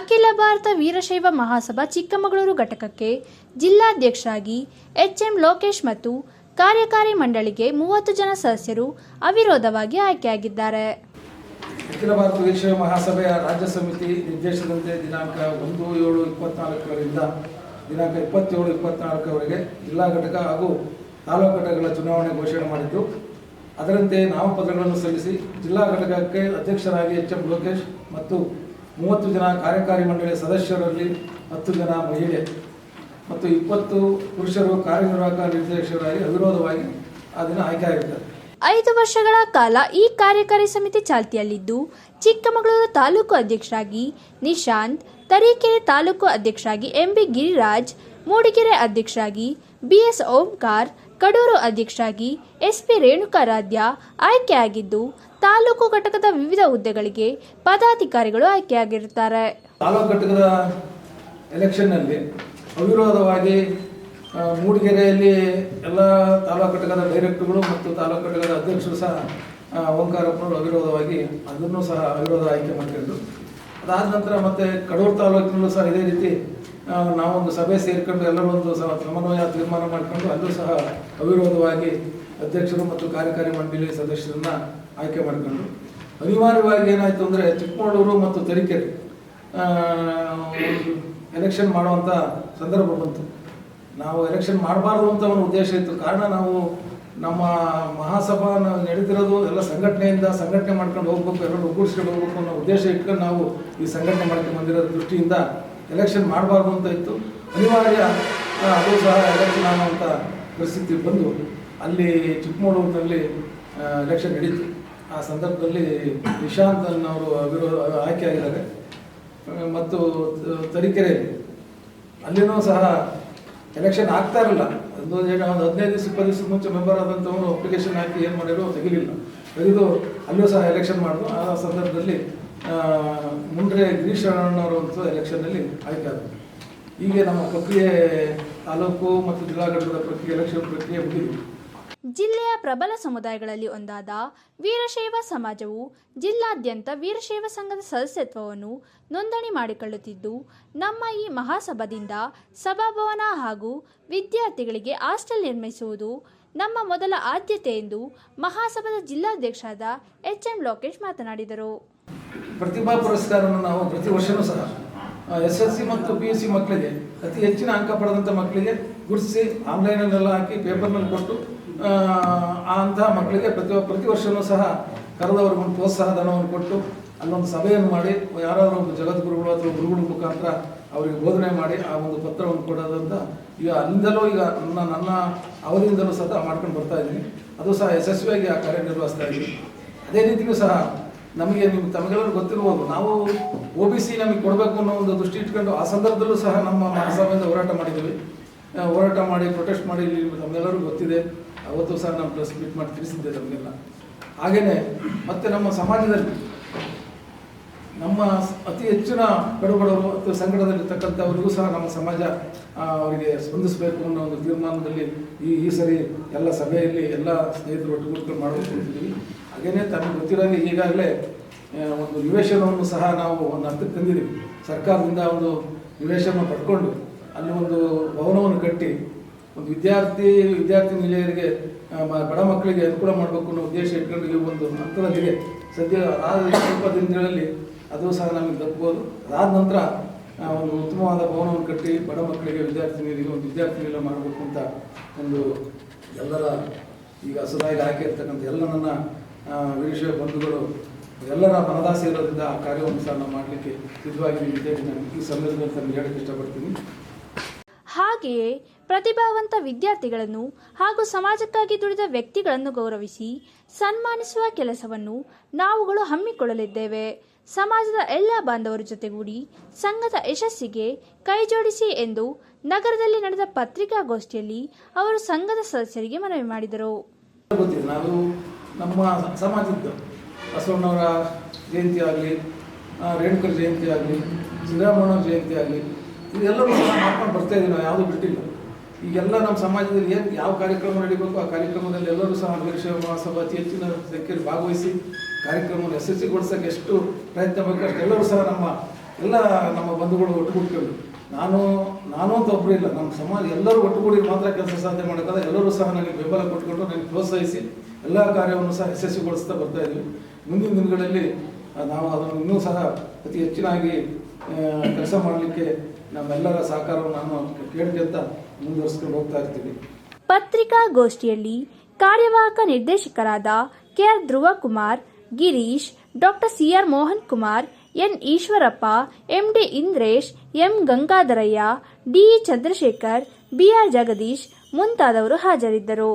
ಅಖಿಲ ಭಾರತ ವೀರಶೈವ ಮಹಾಸಭಾ ಚಿಕ್ಕಮಗಳೂರು ಘಟಕಕ್ಕೆ ಜಿಲ್ಲಾಧ್ಯಕ್ಷರಾಗಿ ಎಚ್.ಎಂ. ಲೋಕೇಶ್ ಮತ್ತು ಕಾರ್ಯಕಾರಿ ಮಂಡಳಿಗೆ 30 ಜನ ಸದಸ್ಯರು ಅವಿರೋಧವಾಗಿ ಆಯ್ಕೆಯಾಗಿದ್ದಾರೆ. ಅಖಿಲ ಭಾರತ ವೀರಶೈವ ಮಹಾಸಭೆಯ ರಾಜ್ಯ ಸಮಿತಿ ನಿರ್ದೇಶನದಂತೆ ದಿನಾಂಕ 1/7/24ರಿಂದ ದಿನಾಂಕ 27/24ವರೆಗೆ ಜಿಲ್ಲಾ ಘಟಕ ಹಾಗೂ ತಾಲೂಕು ಘಟಕಗಳ ಚುನಾವಣೆ ಘೋಷಣೆ ಮಾಡಿದ್ದು, ಅದರಂತೆ ನಾಮಪತ್ರಗಳನ್ನು ಸಲ್ಲಿಸಿ ಜಿಲ್ಲಾ ಘಟಕಕ್ಕೆ ಅಧ್ಯಕ್ಷರಾಗಿ ಎಚ್.ಎಂ. ಲೋಕೇಶ್ ಮತ್ತು 30 ಜನ ಕಾರ್ಯಕಾರಿ ಮಂಡಳಿಯ ಸದಸ್ಯರಲ್ಲಿ 10 ಜನ ಮಹಿಳೆ ಮತ್ತು 20 ಪುರುಷರು ಕಾರ್ಯನಿರ್ವಾಹಕ ನಿರ್ದೇಶಕರಾಗಿ ಅವಿರೋಧವಾಗಿ ಆ ದಿನ ಆಯ್ಕೆಯಾಗಿದ್ದಾರೆ. 5 ವರ್ಷಗಳ ಕಾಲ ಈ ಕಾರ್ಯಕಾರಿ ಸಮಿತಿ ಚಾಲ್ತಿಯಲ್ಲಿದ್ದು, ಚಿಕ್ಕಮಗಳೂರು ತಾಲೂಕು ಅಧ್ಯಕ್ಷರಾಗಿ ನಿಶಾಂತ್, ತರೀಕೆರೆ ತಾಲೂಕು ಅಧ್ಯಕ್ಷರಾಗಿ ಎಂ.ಬಿ. ಗಿರಿರಾಜ್, ಮೂಡಿಗೆರೆ ಅಧ್ಯಕ್ಷರಾಗಿ ಬಿ.ಎಸ್. ಓಂಕಾರ್, ಕಡೂರು ಅಧ್ಯಕ್ಷರಾಗಿ ಎಸ್.ಪಿ. ರೇಣುಕಾರಾಧ್ಯ ಆಯ್ಕೆಯಾಗಿದ್ದು, ತಾಲೂಕು ಘಟಕದ ವಿವಿಧ ಹುದ್ದೆಗಳಿಗೆ ಪದಾಧಿಕಾರಿಗಳು ಆಯ್ಕೆಯಾಗಿರುತ್ತಾರೆ. ತಾಲೂಕು ಘಟಕದ ಎಲೆಕ್ಷನ್ನಲ್ಲಿ ಅವಿರೋಧವಾಗಿ ಮೂಡಿಗೆರೆಯಲ್ಲಿ ಎಲ್ಲ ತಾಲೂಕು ಘಟಕದ ಡೈರೆಕ್ಟರ್ಗಳು ಮತ್ತು ತಾಲೂಕು ಘಟಕದ ಅಧ್ಯಕ್ಷರು ಸಹ ಓಂಕಾರಪ್ಪನವರು ಅವಿರೋಧವಾಗಿ ಅದನ್ನು ಸಹ ಅವಿರೋಧ ಆಯ್ಕೆ ಮಾಡಿಕೊಂಡು, ಅದಾದ ನಂತರ ಮತ್ತೆ ಕಡೂರು ತಾಲೂಕಿನಲ್ಲೂ ಸಹ ಇದೇ ರೀತಿ ನಾವೊಂದು ಸಭೆ ಸೇರಿಕೊಂಡು ಎಲ್ಲರೂ ಒಂದು ಸಮನ್ವಯ ತೀರ್ಮಾನ ಮಾಡಿಕೊಂಡು ಅಲ್ಲೂ ಸಹ ಅವಿರೋಧವಾಗಿ ಅಧ್ಯಕ್ಷರು ಮತ್ತು ಕಾರ್ಯಕಾರಿ ಮಂಡಳಿ ಸದಸ್ಯರನ್ನ ಆಯ್ಕೆ ಮಾಡಿಕೊಂಡು, ಅನಿವಾರ್ಯವಾಗಿ ಏನಾಯಿತು ಅಂದರೆ ಚಿಕ್ಕಮಗಳೂರು ಮತ್ತು ತರೀಕೆರೆ ಎಲೆಕ್ಷನ್ ಮಾಡುವಂಥ ಸಂದರ್ಭ ಬಂತು. ನಾವು ಎಲೆಕ್ಷನ್ ಮಾಡಬಾರ್ದು ಅಂತ ಒಂದು ಉದ್ದೇಶ ಇತ್ತು. ಕಾರಣ ನಾವು ನಮ್ಮ ಮಹಾಸಭಾ ನಡೆದಿರೋದು ಎಲ್ಲ ಸಂಘಟನೆ ಮಾಡ್ಕೊಂಡು ಹೋಗ್ಬೇಕು, ಎಲ್ಲರೂ ಒಗ್ಗೂಡಿಸ್ಕೊಂಡು ಹೋಗ್ಬೇಕು ಅನ್ನೋ ಉದ್ದೇಶ ಇಟ್ಕೊಂಡು ನಾವು ಈ ಸಂಘಟನೆ ಮಾಡ್ಕೊಂಡು ಬಂದಿರೋ ದೃಷ್ಟಿಯಿಂದ ಎಲೆಕ್ಷನ್ ಮಾಡಬಾರ್ದು ಅಂತ ಇತ್ತು. ಅನಿವಾರ್ಯ ಅದು ಸಹ ಎಲೆಕ್ಷನ್ ಆಗುವಂಥ ಪರಿಸ್ಥಿತಿ ಬಂದು ಅಲ್ಲಿ ಚಿಕ್ಕಮಗಳೂರಿನಲ್ಲಿ ಎಲೆಕ್ಷನ್ ನಡೀತು. ಆ ಸಂದರ್ಭದಲ್ಲಿ ನಿಶಾಂತ್ ಅವರು ಆಯ್ಕೆಯಾಗಿದ್ದಾರೆ. ಮತ್ತು ತರೀಕೆರೆಯಲ್ಲಿ ಅಲ್ಲಿನೂ ಸಹ ಎಲೆಕ್ಷನ್ ಆಗ್ತಾ ಇರಲಿಲ್ಲ. ಒಂದು 15 ದಿವಸ 20 ದಿವಸದ ಮುಂಚೆ ಮೆಂಬರ್ ಆದಂಥವರು ಅಪ್ಲಿಕೇಶನ್ ಹಾಕಿ ಏನು ಮಾಡಿದ್ರು ತೆಗಿಲಿಲ್ಲ. ಅಲ್ಲೂ ಸಹ ಎಲೆಕ್ಷನ್ ಮಾಡಿದ್ರು. ಆ ಸಂದರ್ಭದಲ್ಲಿ ಮುಂಡ್ರೆ ಗಿರೀಶ್ ಅಣ್ಣನವರು ಒಂದು ಎಲೆಕ್ಷನ್ನಲ್ಲಿ ಆಯ್ಕೆ ಆದರು. ಹೀಗೆ ನಮ್ಮ ಪ್ರಕ್ರಿಯೆ ತಾಲೂಕು ಮತ್ತು ಜಿಲ್ಲಾ ಘಟಕದ ಪ್ರಕ್ರಿಯೆ ಎಲೆಕ್ಷನ್ ಪ್ರಕ್ರಿಯೆ ಮುಗಿದಿದೆ. ಜಿಲ್ಲೆಯ ಪ್ರಬಲ ಸಮುದಾಯಗಳಲ್ಲಿ ಒಂದಾದ ವೀರಶೈವ ಸಮಾಜವು ಜಿಲ್ಲಾದ್ಯಂತ ವೀರಶೈವ ಸಂಘದ ಸದಸ್ಯತ್ವವನ್ನು ನೋಂದಣಿ ಮಾಡಿಕೊಳ್ಳುತ್ತಿದ್ದು, ನಮ್ಮ ಈ ಮಹಾಸಭಾದಿಂದ ಸಭಾಭವನ ಹಾಗೂ ವಿದ್ಯಾರ್ಥಿಗಳಿಗೆ ಹಾಸ್ಟೆಲ್ ನಿರ್ಮಿಸುವುದು ನಮ್ಮ ಮೊದಲ ಆದ್ಯತೆ ಎಂದು ಮಹಾಸಭಾದ ಜಿಲ್ಲಾಧ್ಯಕ್ಷರಾದ ಎಚ್.ಎಂ. ಲೋಕೇಶ್ ಮಾತನಾಡಿದರು. ಪ್ರತಿಭಾ ಪುರಸ್ಕಾರವನ್ನು ನಾವು ಪ್ರತಿ ವರ್ಷವೂ ಸಹ SSC ಮತ್ತು PUC ಮಕ್ಕಳಿಗೆ ಅತಿ ಹೆಚ್ಚಿನ ಅಂಕ ಪಡೆದಂಥ ಮಕ್ಕಳಿಗೆ ಗುರುತಿಸಿ ಆನ್ಲೈನಲ್ಲೆಲ್ಲ ಹಾಕಿ ಪೇಪರ್ನಲ್ಲಿ ಕೊಟ್ಟು ಅಂತಹ ಮಕ್ಕಳಿಗೆ ಪ್ರತಿ ವರ್ಷವೂ ಸಹ ಕರೆದವ್ರಿಗೊಂದು ಪ್ರೋತ್ಸಾಹ ಧನವನ್ನು ಕೊಟ್ಟು ಅಲ್ಲೊಂದು ಸಭೆಯನ್ನು ಮಾಡಿ ಯಾರಾದರೂ ಒಂದು ಜಗದ್ಗುರುಗಳು ಅಥವಾ ಗುರುಗಳ ಮುಖಾಂತರ ಅವರಿಗೆ ಬೋಧನೆ ಮಾಡಿ ಆ ಒಂದು ಪತ್ರವನ್ನು ಕೊಡೋದಂತ ಈಗ ಅಲ್ಲಿಂದಲೂ ಈಗ ನನ್ನ ಅವಧಿಯಿಂದಲೂ ಸಹ ಮಾಡ್ಕೊಂಡು ಬರ್ತಾ ಇದ್ದೀನಿ. ಅದು ಸಹ ಯಶಸ್ವಿಯಾಗಿ ಆ ಕಾರ್ಯನಿರ್ವಹಿಸ್ತಾ ಇದ್ದೀನಿ. ಅದೇ ರೀತಿಯೂ ಸಹ ನಮಗೆ ತಮಗೆಲ್ಲರೂ ಗೊತ್ತಿರ್ಬೋದು, ನಾವು OBC ನಮಗೆ ಕೊಡಬೇಕು ಅನ್ನೋ ಒಂದು ದೃಷ್ಟಿ ಇಟ್ಕೊಂಡು ಆ ಸಂದರ್ಭದಲ್ಲೂ ಸಹ ನಮ್ಮ ಮಹಾಸಭೆಯಿಂದ ಹೋರಾಟ ಮಾಡಿ ಪ್ರೊಟೆಸ್ಟ್ ಮಾಡಿ ನಮಗೆಲ್ಲರೂ ಗೊತ್ತಿದೆ. ಅವತ್ತು ಸಹ ನಾನು ಪ್ರೆಸ್ ಮೀಟ್ ಮಾಡಿ ತಿಳಿಸಿದ್ದೆ ನಮಗೆಲ್ಲ. ಹಾಗೆಯೇ ಮತ್ತೆ ನಮ್ಮ ಸಮಾಜದಲ್ಲಿ ನಮ್ಮ ಅತಿ ಹೆಚ್ಚಿನ ಕಡುಬಡವರು ಅಥವಾ ಸಂಕಟದಲ್ಲಿರ್ತಕ್ಕಂಥವರಿಗೂ ಸಹ ನಮ್ಮ ಸಮಾಜ ಅವರಿಗೆ ಸ್ಪಂದಿಸಬೇಕು ಅನ್ನೋ ಒಂದು ತೀರ್ಮಾನದಲ್ಲಿ ಈ ಸರಿ ಎಲ್ಲ ಸಭೆಯಲ್ಲಿ ಎಲ್ಲ ಸ್ನೇಹಿತರು ಒಟ್ಟುಗೂಡ್ಕೊಂಡು ಮಾಡಬೇಕು ಅಂತಿದ್ದೀವಿ. ಹಾಗೆಯೇ ತಮಗೆ ಗೊತ್ತಿರೋಂಗೆ ಈಗಾಗಲೇ ಒಂದು ನಿವೇಶನವನ್ನು ಸಹ ನಾವು ಒಂದು ಹಂತಕ್ಕೆ ತಂದಿದ್ದೀವಿ. ಸರ್ಕಾರದಿಂದ ಒಂದು ನಿವೇಶನ ಪಡ್ಕೊಂಡು ಅಲ್ಲಿ ಒಂದು ಭವನವನ್ನು ಕಟ್ಟಿ ಒಂದು ವಿದ್ಯಾರ್ಥಿ ನಿಲಯರಿಗೆ ಬಡ ಮಕ್ಕಳಿಗೆ ಅನುಕೂಲ ಮಾಡಬೇಕು ಅನ್ನೋ ಉದ್ದೇಶ ಇಟ್ಕೊಂಡು ಈ ಒಂದು ಹಂತದಲ್ಲಿದೆ. ಸದ್ಯ ಸ್ವಲ್ಪ ದಿನಗಳಲ್ಲಿ ಅದು ಸಹ ನಮಗೆ ದಕ್ಕಬಹುದು. ಅದಾದ ನಂತರ ಒಂದು ಉತ್ತಮವಾದ ಭವನವನ್ನು ಕಟ್ಟಿ ಬಡ ಮಕ್ಕಳಿಗೆ ವಿದ್ಯಾರ್ಥಿನಿಯರಿಗೆ ಒಂದು ವಿದ್ಯಾರ್ಥಿ ನಿಲಯ ಮಾಡಬೇಕು ಅಂತ ಒಂದು ಎಲ್ಲರ ಈಗ ಹೊಸದಾಗಿ ಆಯ್ಕೆ ಇರ್ತಕ್ಕಂಥ ಎಲ್ಲ ನನ್ನ ವೀರಶೈವ ಬಂಧುಗಳು ಎಲ್ಲರ ಮನದಾಸೆ ಇರೋದ್ರಿಂದ ಆ ಕಾರ್ಯವನ್ನು ಸಹ ನಾವು ಮಾಡಲಿಕ್ಕೆ ಸಿದ್ಧವಾಗಿದ್ದೀವಿ ಅಂತ ನಾನು ಈ ಸಂದರ್ಭದಲ್ಲಿ ತಮಗೆ ಹೇಳಕ್ಕೆ ಇಷ್ಟಪಡ್ತೀನಿ. ಹಾಗೆಯೇ ಪ್ರತಿಭಾವಂತ ವಿದ್ಯಾರ್ಥಿಗಳನ್ನು ಹಾಗೂ ಸಮಾಜಕ್ಕಾಗಿ ದುಡಿದ ವ್ಯಕ್ತಿಗಳನ್ನು ಗೌರವಿಸಿ ಸನ್ಮಾನಿಸುವ ಕೆಲಸವನ್ನು ನಾವುಗಳು ಹಮ್ಮಿಕೊಳ್ಳಲಿದ್ದೇವೆ. ಸಮಾಜದ ಎಲ್ಲ ಬಾಂಧವರ ಜೊತೆಗೂಡಿ ಸಂಘದ ಯಶಸ್ಸಿಗೆ ಕೈಜೋಡಿಸಿ ಎಂದು ನಗರದಲ್ಲಿ ನಡೆದ ಪತ್ರಿಕಾಗೋಷ್ಠಿಯಲ್ಲಿ ಅವರು ಸಂಘದ ಸದಸ್ಯರಿಗೆ ಮನವಿ ಮಾಡಿದರು. ನಾವು ನಮ್ಮ ಸಮಾಜದ ಬಸವಣ್ಣವರ ಜಯಂತಿ ಆಗಲಿ, ರೇಣುಕರ ಜಯಂತಿ ಆಗಲಿ, ಶ್ರೀರಾಮಣ್ಣ ಜಯಂತಿ ಆಗಲಿ, ಇದೆಲ್ಲರೂ ಸಹ ಮಾಡ್ಕೊಂಡು ಬರ್ತಾ ಇದ್ದೀವಿ. ನಾವು ಯಾವುದೂ ಬಿಟ್ಟಿಲ್ಲ. ಈಗೆಲ್ಲ ನಮ್ಮ ಸಮಾಜದಲ್ಲಿ ಯಾವ ಕಾರ್ಯಕ್ರಮ ನಡೀಬೇಕು ಆ ಕಾರ್ಯಕ್ರಮದಲ್ಲಿ ಎಲ್ಲರೂ ಸಹ ವೀರಶೈವ ಮಹಾಸಭಾ ಅತಿ ಹೆಚ್ಚಿನ ಸಂಖ್ಯೆಯಲ್ಲಿ ಭಾಗವಹಿಸಿ ಕಾರ್ಯಕ್ರಮವನ್ನು ಯಶಸ್ವಿಗೊಳಿಸೋಕ್ಕೆ ಎಷ್ಟು ಪ್ರಯತ್ನ ಬೇಕು ಅಷ್ಟೆಲ್ಲರೂ ಸಹ ನಮ್ಮ ಎಲ್ಲ ನಮ್ಮ ಬಂಧುಗಳು ಒಟ್ಟುಗೂಡ್ಕೊಂಡು ನಾನು ಅಂತ ಒಬ್ಬರು ಇಲ್ಲ, ನಮ್ಮ ಸಮಾಜ ಎಲ್ಲರೂ ಒಟ್ಟುಗೂಡಿ ಮಾತ್ರ ಕೆಲಸ ಸಾಧನೆ ಮಾಡೋಕ್ಕಾದ್ರೆ ಎಲ್ಲರೂ ಸಹ ನನಗೆ ಬೆಂಬಲ ಕೊಟ್ಟುಕೊಂಡು ನನಗೆ ಪ್ರೋತ್ಸಾಹಿಸಿ ಎಲ್ಲ ಕಾರ್ಯವನ್ನು ಸಹ ಯಶಸ್ವಿಗೊಳಿಸ್ತಾ ಬರ್ತಾ ಇದ್ವಿ. ಮುಂದಿನ ದಿನಗಳಲ್ಲಿ ನಾವು ಅದನ್ನು ಇನ್ನೂ ಸಹ ಅತಿ ಹೆಚ್ಚಿನಾಗಿ ಕೆಲಸ ಮಾಡಲಿಕ್ಕೆ ನಮ್ಮೆಲ್ಲರ ಸಹಕಾರವನ್ನು ನಾನು ಕೇಳ್ಕೊಂತ ಮುಂದುವರಿಸ್ಕೊಂಡು ಹೋಗ್ತಾ ಇರ್ತೀವಿ. ಪತ್ರಿಕಾಗೋಷ್ಠಿಯಲ್ಲಿ ಕಾರ್ಯವಾಹಕ ನಿರ್ದೇಶಕರಾದ KR Dhruvakumar, Girish, doctor CR Mohan Kumar, N Eshwarappa, MD Indresh, M Gangadharaiah, DE Chandrashekhar, BR Jagadish ಮುಂತಾದವರು ಹಾಜರಿದ್ದರು.